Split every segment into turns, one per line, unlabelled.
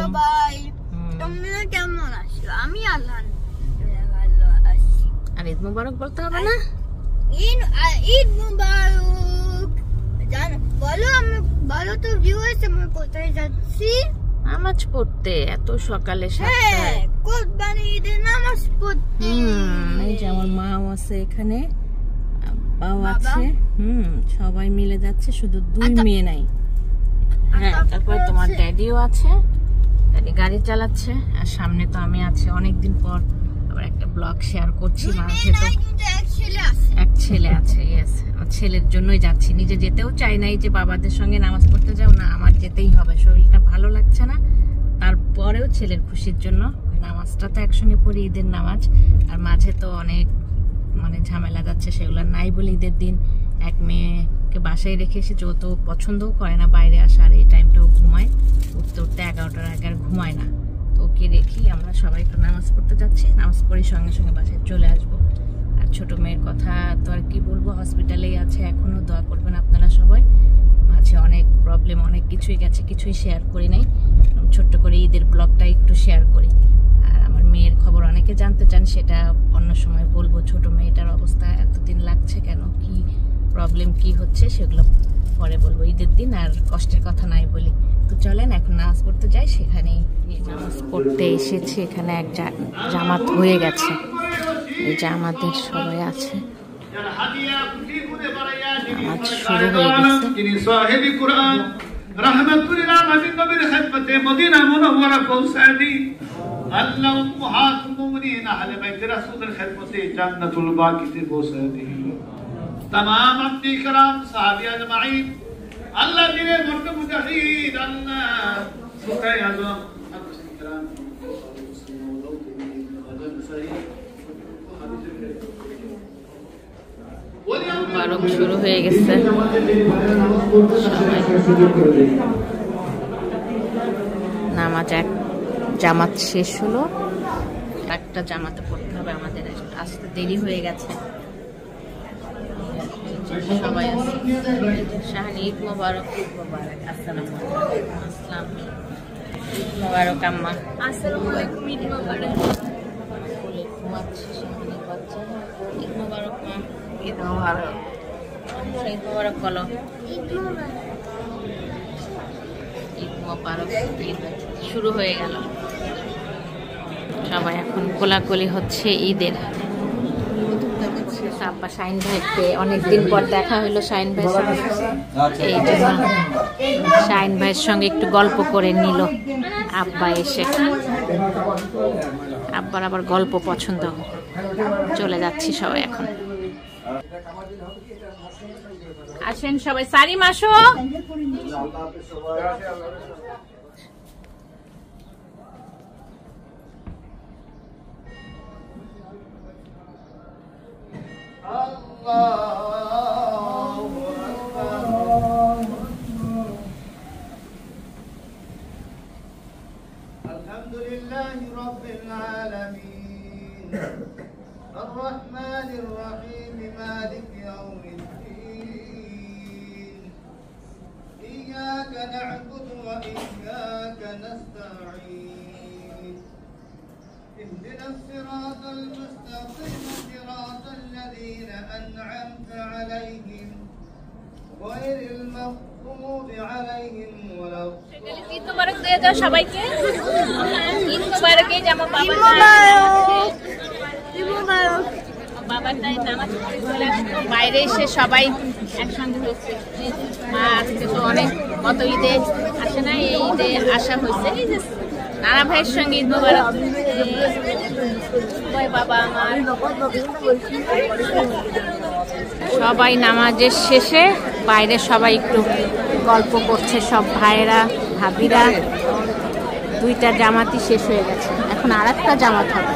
সবাই, তোমরা কেমন আছো? আমি আলহামদুলিল্লাহ ভালো আছি।
আর ঈদ মোবারক বলতে হবে না?
ঈদ মোবারক বলো তো ভিউয়ার্স, আমরা কোথায় যাচ্ছি?
নামাজ পড়তে এত সকালে 7টায়।
হ্যাঁ, কোরবানি ঈদের নামাজ পড়তে।
এই যে আমার মাও আছে এখানে, আব্বাও আছে। সবাই মিলে যাচ্ছে, শুধু 2 মেয়ে নাই। হ্যাঁ, তারপরে তোমার ড্যাডিও আছে, ড্যাডি গাড়ি চালাচ্ছে। আর সামনে তো আমি আছি, অনেকদিন পর আবার একটা ব্লগ শেয়ার করছি। মাঝে তো এক ছেলে আছে। ইয়েস, আমার ছেলের জন্যই যাচ্ছি, নিজে যেতেও চাই নাই যে বাবাদের সঙ্গে নামাজ পড়তে যাও না, আমার যেতেই হবে, শরীরটা ভালো লাগছে না। তারপরেও ছেলের খুশির জন্য নামাজটা তো একসঙ্গে পড়ি, ঈদের নামাজ। আর মাঝে তো অনেক ঝামেলা যাচ্ছে, সেগুলো নাই বলে ঈদের দিন এক মেয়েকে বাসায় রেখে এসেছে। ও তো পছন্দও করে না বাইরে আসা, আর এই টাইমটাও ঘুমায়, উঠতে উঠতে 11টার আগে আর ঘুমায় না। তো ওকে রেখি আমরা সবাই একটু নামাজ পড়তে যাচ্ছি, নামাজ পড়ে সঙ্গে সঙ্গে বাসায় চলে আসবো। আর ছোট মেয়ের কথা তো আর কি বলবো, হসপিটালেই আছে এখনো, দোয়া করবেন আপনারা সবাই। মাঝে অনেক প্রবলেম, অনেক কিছুই গেছে, কিছুই শেয়ার করি নাই। ছোট্ট করে ঈদের ব্লগটা একটু শেয়ার করি। আর আমার মেয়ের খবর অনেকে জানতে চান, সেটা অন্য সময় বলবো। ছোট মেয়েটার অবস্থা এতদিন লাগছে কেন, কি প্রবলেম কি হচ্ছে, সেগুলো পরে বলবো ঈদের দিন। আর কষ্টের কথা নাই বলি। তো চলেন এখন নামাজ পড়তে যাই। সেখানেই নামাজ পড়তে এসেছি, এখানে এক জামাত হয়ে গেছে। এই যে আমাদের সবাই আছে, নামাজ শুরু হয়ে মোবারক শুরু হয়ে গেছে। নামাজ এক জামাত শেষ হলো, একটা জামাতে পড়তে হবে আমাদের, আসতে দেরি হয়ে গেছে। সবাই আছে। শাহানি ঈদ মোবারক। ঈদ মোবারক। আসসালামু আলাইকুম। আসসালাম। ঈদ মোবারক আম্মা।
আসসালামু আলাইকুম। ঈদ মোবারক।
ঘুমাচ্ছে শাহানির বাচ্চা। ঈদ মোবারক মা। ঈদ মোবারক। ঈদ মোবারক বলো।
ঈদ মোবারক।
ঈদ মোবারক। ঈদ শুরু হয়ে গেল, সবাই এখন কোলাকুলি হচ্ছে ঈদের। আব্বা শাহিন ভাইকে অনেকদিন পর দেখা হলো, শাহিন ভাই এই জন্য শাহিন ভাইয়ের সঙ্গে একটু গল্প করে নিল আব্বা এসে। আব্বার আবার গল্প পছন্দ। চলে যাচ্ছি সবাই এখন। আসেন সবাই, সারিম আসো।
Alhamdulillahi Rabbil Alamin, Ar-Rahmanir Rahim, Malik Yawmiddin, Iyyaka na'budu wa iyyaka nasta'in, Ihdinas siratal mustaqim, siratal ladzina an'amta 'alayhim, ghayril maghdubi 'alayhim waladdallin।
Eid মোবারক দিয়ে দাও সবাইকে। ঈদ মোবারকে জামা বাবা বাবারটাই নামাজ পড়ে চলে আসলো। বাইরে এসে সবাই একসঙ্গে হচ্ছে। মা আজকে তো অনেক গত ঈদে আসে না, এই ঈদে আসা হয়েছে। এই যে নানা ভাইয়ের সঙ্গে ঈদ মোবারক। বাবা আমার সবাই নামাজের শেষে বাইরে সবাই একটু গল্প করছে, সব ভাইয়েরা ভাবিরা। 2টা জামাতই শেষ হয়ে গেছে, এখন আর একটা জামাত হবে।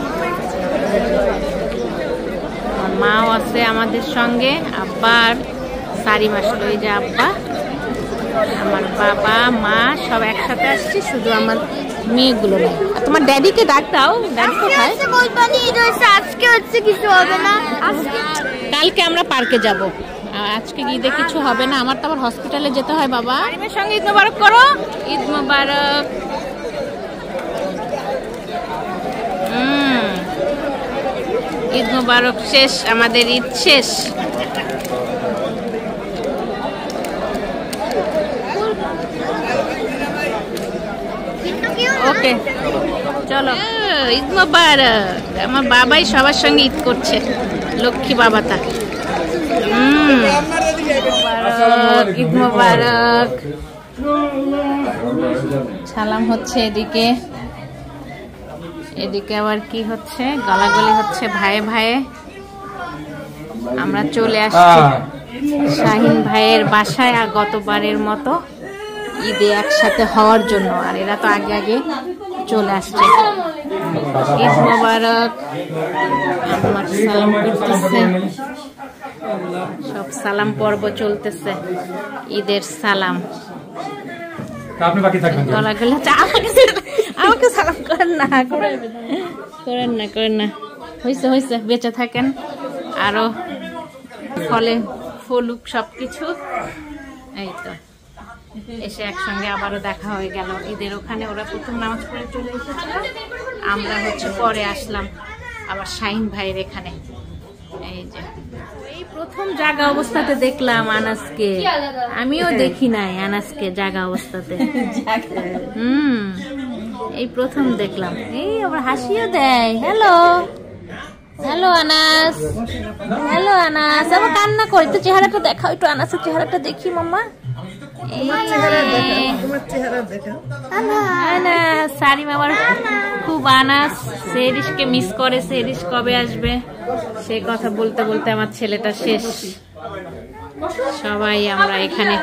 আমার মাও আছে আমাদের সঙ্গে, আব্বার সারিম আসলো। এই যে আব্বা, আমার বাবা মা সব একসাথে আসছি, শুধু আমার মেয়েগুলো নেই। আর তোমার ড্যাডিকে ডাক দাও। ড্যাডি কোথায়?
আজকে হচ্ছে কিছু হবে না,
কালকে আমরা পার্কে যাব। আজকে ঈদে কিছু হবে না, আমার তো আবার হসপিটালে যেতে হয়। বাবা সারিমের সঙ্গে ঈদ মোবারক করো। ঈদ মোবারক। ঈদ মোবারক শেষ, আমাদের ঈদ শেষ। ওকে চলো, ঈদ মোবারক। আমার বাবাই সবার সঙ্গে ঈদ করছে, লক্ষ্মী বাবাটা। ঈদ মোবারক। সালাম হচ্ছে এদিকে, এদিকে আবার কি হচ্ছে, গলাগলি হচ্ছে ভাইয়ে ভাইয়ে। আমরা চলে আসছি শাহিন ভাইয়ের বাসায়, আর গতবারের মতো ঈদে একসাথে হওয়ার জন্য। আর এরা তো আগে আগে চলে আসছে। ঈদ মোবারক। আমার সালাম করতেছে, সব সালাম পর্ব চলতেছে, ঈদের সালাম। গলাগলি হচ্ছে, আমাকে সালাম করেন না, করেন না, করেন না। হয়েছে হয়েছে, বেঁচে থাকেন, আরো ফলে ফলুক সবকিছু। এই তো এসে একসঙ্গে আবারও দেখা হয়ে গেল ঈদের ওখানে। ওরা প্রথম নামাজ পড়ে চলে এসেছিল, আমরা হচ্ছে পরে আসলাম আবার শাহিন ভাইয়ের এখানে। এই যে এই প্রথম জাগা অবস্থাতে দেখলাম আনাসকে, আমিও দেখি নাই আনাসকে জাগা অবস্থাতে। এই প্রথম দেখলাম। এই আবার হাসিও দেয়। Hello hello Anas, hello Anas. আবার কান্না করে, তো চেহারাটা দেখাও একটু, আনাসের চেহারাটা দেখি মাম্মা। সারিম আমার খুব আনাস, সেরিশকে মিস করে। সেরিশ কবে আসবে সে কথা বলতে বলতে আমার ছেলেটা শেষ। সবাই আমরা এখানে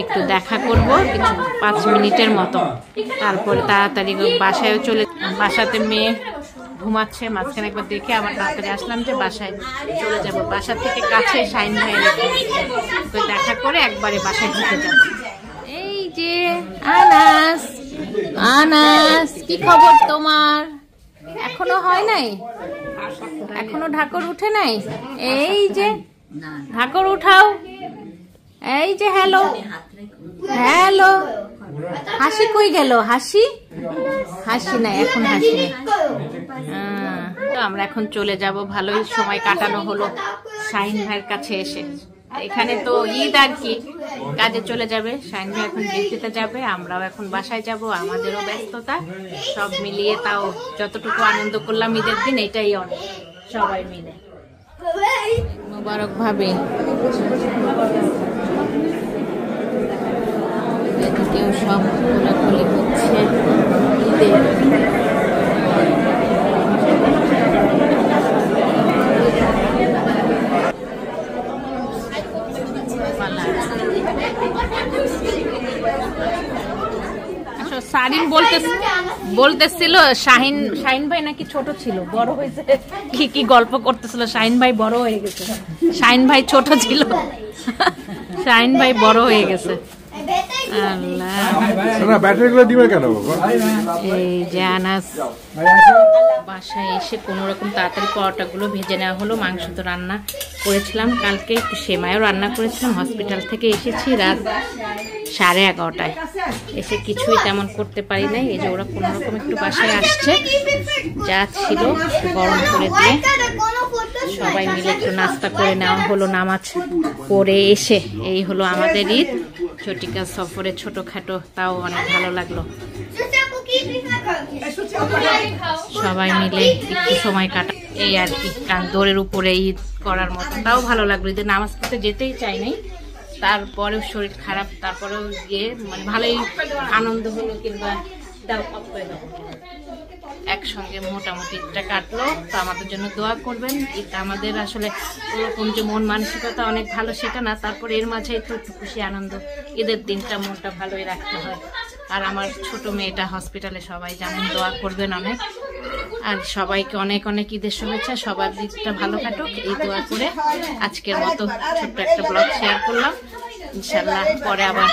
একটু দেখা করব কিছু 5 মিনিটের মতো, তারপরে তাড়াতাড়ি বাসায়ও চলে। বাসাতে মেয়ে ঘুমাচ্ছে, মাঝখানে একবার দেখে আবার তাড়াতাড়ি আসলাম যে বাসায় চলে যাব। বাসা থেকে কাছে শাহিন ভাইয়ের, তো দেখা করে একবারে বাসায় ঢুকে যাব। এই যে আনাস, আনাস কি খবর তোমার? এখনো হয় নাই, এখনো ঢাকর উঠে নাই। এই যে ঢাকর উঠাও। এই যে হ্যালো হ্যালো, হাসি কই গেল? হাসি হাসি নাই, এখন হাসি নাই। তো আমরা এখন চলে যাব। ভালোই সময় কাটানো হলো শাহিন ভাইয়ের কাছে এসে। এখানে তো ঈদ আর কি, কাজে চলে যাবে শাহিন ভাই, এখন ডিউটিতে যাবে, আমরাও এখন বাসায় যাব। আমাদেরও ব্যস্ততা, সব মিলিয়ে তাও যতটুকু আনন্দ করলাম ঈদের দিন, এটাই অনেক। সবাই মিলে মোবারক ভাবে। এদিকেও সব খোলাখুলি হচ্ছে ঈদের। সারিন বলতেছিল শাহিন ভাই নাকি ছোট ছিল, বড় হয়েছে। কি গল্প করতেছিল, শাহিন ভাই বড় হয়ে গেছে। শাহিন ভাই ছোট ছিল, শাহিন ভাই বড় হয়ে গেছে। এই যে আনাস বাসায় এসে কোনো রকম তাড়াতাড়ি পরোটাগুলো ভেজে নেওয়া হলো। মাংস তো রান্না করেছিলাম কালকে, একটু সেমাইও রান্না করেছিলাম। হসপিটাল থেকে এসেছি রাত 11:30টায়, এসে কিছুই তেমন করতে পারি নাই। এই যে ওরা কোনো রকম একটু বাসায় আসছে, যা ছিল গরম করে দিয়ে সবাই মিলে একটু নাস্তা করে নেওয়া হলো নামাজ পড়ে এসে। এই হলো আমাদের ঈদ, চটিকা সফরে ছোটখাটো, তাও অনেক ভালো লাগলো। সবাই মিলে একটু সময় কাটা, এই আর কি। দৌড়ের উপরে ঈদ করার মতো, তাও ভালো লাগলো। ঈদের নামাজ পড়তে যেতেই চাই নাই, তারপরেও শরীর খারাপ, তারপরেও গিয়ে মানে ভালোই আনন্দ হলো। কিংবা একসঙ্গে মোটামুটি ঈদটা কাটলো। তো আমাদের জন্য দোয়া করবেন। ঈদ আমাদের আসলে ওরকম যে মন মানসিকতা অনেক ভালো সেটা না, তারপর এর মাঝে একটু খুশি আনন্দ। ঈদের দিনটা মনটা ভালোই রাখতে হয়। আর আমার ছোট মেয়েটা হসপিটালে, সবাই জানেন, দোয়া করবেন অনেক। আর সবাইকে অনেক অনেক ঈদের শুভেচ্ছা, সবার ঈদটা ভালো কাটুক এই দোয়া করে আজকের মতো ছোট্ট একটা ব্লগ শেয়ার করলাম। ইনশাল্লাহ পরে আবার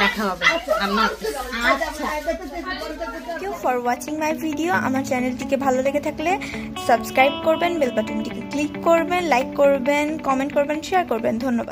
দেখা হবে। আল্লাহ হাফেজ।
Thank you for watching my video. আমার চ্যানেলটিকে ভালো লেগে থাকলে সাবস্ক্রাইব করবেন, বেল বাটনটিকে ক্লিক করবেন, লাইক করবেন, কমেন্ট করবেন, শেয়ার করবেন। ধন্যবাদ।